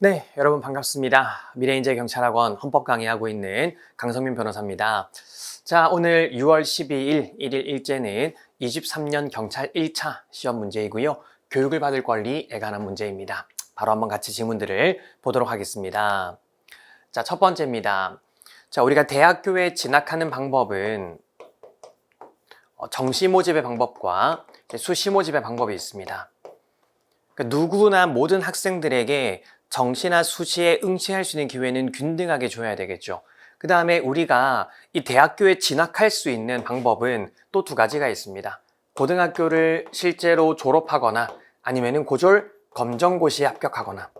네, 여러분 반갑습니다. 미래인재경찰학원 헌법 강의하고 있는 강성민 변호사입니다. 자, 오늘 6월 12일 일일 일제는 23년 경찰 1차 시험 문제이고요. 교육을 받을 권리에 관한 문제입니다. 바로 한번 같이 질문들을 보도록 하겠습니다. 자, 첫 번째입니다. 자, 우리가 대학교에 진학하는 방법은 정시 모집의 방법과 수시 모집의 방법이 있습니다. 그러니까 누구나 모든 학생들에게 정시나 수시에 응시할 수 있는 기회는 균등하게 줘야 되겠죠. 그 다음에 우리가 이 대학교에 진학할 수 있는 방법은 또 두 가지가 있습니다. 고등학교를 실제로 졸업하거나 아니면은 고졸 검정고시에 합격하거나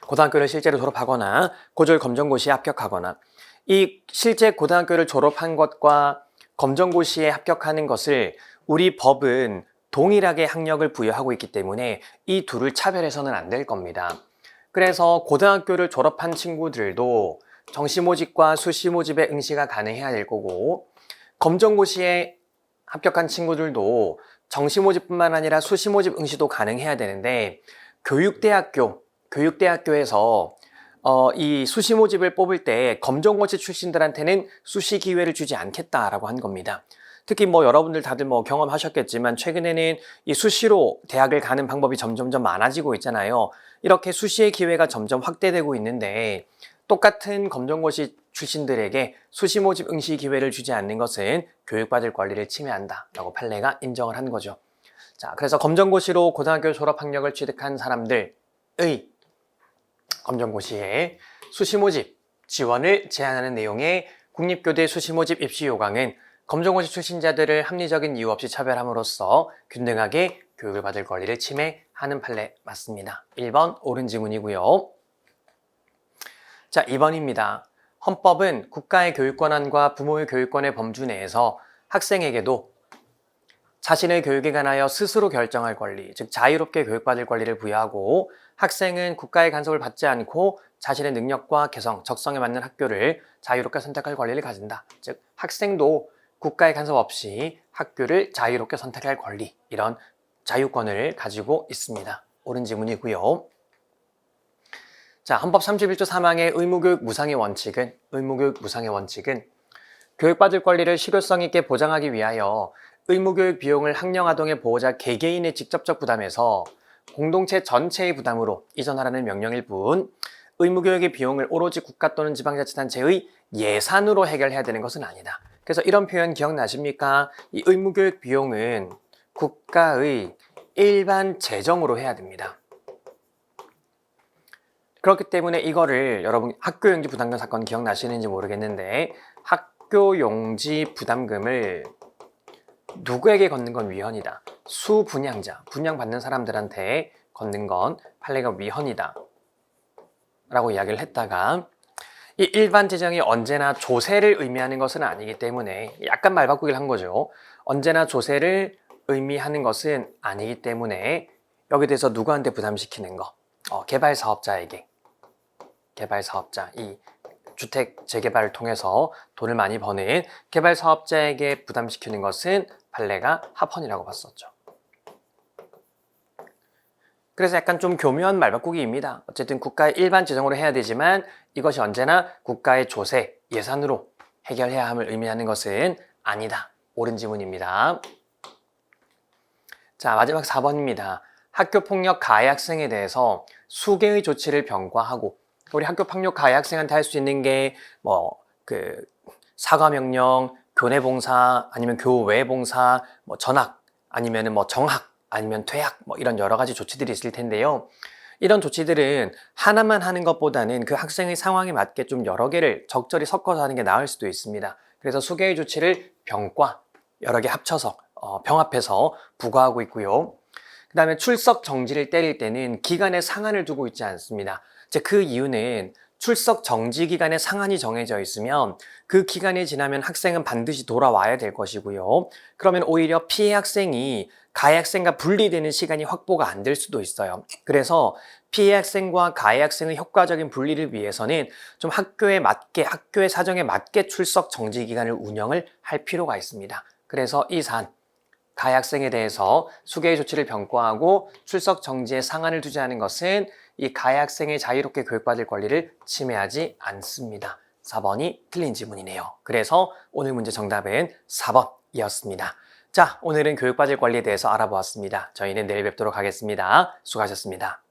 고등학교를 실제로 졸업하거나 고졸 검정고시에 합격하거나 이 실제 고등학교를 졸업한 것과 검정고시에 합격하는 것을 우리 법은 동일하게 학력을 부여하고 있기 때문에 이 둘을 차별해서는 안 될 겁니다. 그래서 고등학교를 졸업한 친구들도 정시 모집과 수시 모집에 응시가 가능해야 될 거고 검정고시에 합격한 친구들도 정시 모집뿐만 아니라 수시 모집 응시도 가능해야 되는데 교육대학교에서 이 수시 모집을 뽑을 때 검정고시 출신들한테는 수시 기회를 주지 않겠다라고 한 겁니다. 특히 여러분들 다들 경험하셨겠지만 최근에는 이 수시로 대학을 가는 방법이 점점점 많아지고 있잖아요. 이렇게 수시의 기회가 점점 확대되고 있는데 똑같은 검정고시 출신들에게 수시 모집 응시 기회를 주지 않는 것은 교육받을 권리를 침해한다라고 판례가 인정을 한 거죠. 자, 그래서 검정고시로 고등학교 졸업 학력을 취득한 사람들의 검정고시에 수시 모집 지원을 제한하는 내용의 국립교대 수시 모집 입시 요강은 검정고시 출신자들을 합리적인 이유 없이 차별함으로써 균등하게 교육을 받을 권리를 침해하는 판례 맞습니다. 1번 옳은 지문이고요. 자, 2번입니다. 헌법은 국가의 교육권한과 부모의 교육권의 범주 내에서 학생에게도 자신의 교육에 관하여 스스로 결정할 권리, 즉 자유롭게 교육받을 권리를 부여하고 학생은 국가의 간섭을 받지 않고 자신의 능력과 개성, 적성에 맞는 학교를 자유롭게 선택할 권리를 가진다. 즉 학생도 국가의 간섭 없이 학교를 자유롭게 선택할 권리, 이런 자유권을 가지고 있습니다. 옳은 지문이고요. 자, 헌법 31조 3항의 의무교육 무상의 원칙은 교육받을 권리를 실효성 있게 보장하기 위하여 의무교육 비용을 학령아동의 보호자 개개인의 직접적 부담에서 공동체 전체의 부담으로 이전하라는 명령일 뿐 의무교육의 비용을 오로지 국가 또는 지방자치단체의 예산으로 해결해야 되는 것은 아니다. 그래서 이런 표현 기억나십니까? 이 의무교육 비용은 국가의 일반 재정으로 해야 됩니다. 그렇기 때문에 이거를 여러분 학교용지 부담금 사건 기억나시는지 모르겠는데 학교용지 부담금을 누구에게 걷는 건 위헌이다. 수분양자, 분양받는 사람들한테 걷는 건 판례가 위헌이다 라고 이야기를 했다가 이 일반 재정이 언제나 조세를 의미하는 것은 아니기 때문에 약간 말바꾸기를 한 거죠. 언제나 조세를 의미하는 것은 아니기 때문에 여기에 대해서 누구한테 부담시키는 거? 개발사업자에게. 개발사업자, 이 주택 재개발을 통해서 돈을 많이 버는 개발사업자에게 부담시키는 것은 판례가 합헌이라고 봤었죠. 그래서 약간 좀 교묘한 말바꾸기입니다. 어쨌든 국가의 일반 재정으로 해야 되지만 이것이 언제나 국가의 조세, 예산으로 해결해야 함을 의미하는 것은 아니다. 옳은 지문입니다. 자, 마지막 4번입니다. 학교폭력 가해 학생에 대해서 수개의 조치를 병과하고 우리 학교폭력 가해 학생한테 할 수 있는 게 사과명령, 교내봉사, 아니면 교외봉사, 전학, 아니면 정학, 아니면 퇴학, 이런 여러 가지 조치들이 있을 텐데요. 이런 조치들은 하나만 하는 것보다는 그 학생의 상황에 맞게 좀 여러 개를 적절히 섞어서 하는 게 나을 수도 있습니다. 그래서 수개의 조치를 병과 여러 개 합쳐서 병합해서 부과하고 있고요. 그 다음에 출석 정지를 때릴 때는 기간에 상한을 두고 있지 않습니다. 그 이유는 출석 정지 기간에 상한이 정해져 있으면 그 기간이 지나면 학생은 반드시 돌아와야 될 것이고요. 그러면 오히려 피해 학생이 가해 학생과 분리되는 시간이 확보가 안 될 수도 있어요. 그래서 피해 학생과 가해 학생의 효과적인 분리를 위해서는 좀 학교에 맞게, 학교의 사정에 맞게 출석 정지 기간을 운영을 할 필요가 있습니다. 그래서 이 사안, 가해 학생에 대해서 수개의 조치를 병고하고 출석 정지에 상한을 두지 않은 것은 이 가해 학생의 자유롭게 교육받을 권리를 침해하지 않습니다. 4번이 틀린 지문이네요. 그래서 오늘 문제 정답은 4번이었습니다. 자, 오늘은 교육받을 권리에 대해서 알아보았습니다. 저희는 내일 뵙도록 하겠습니다. 수고하셨습니다.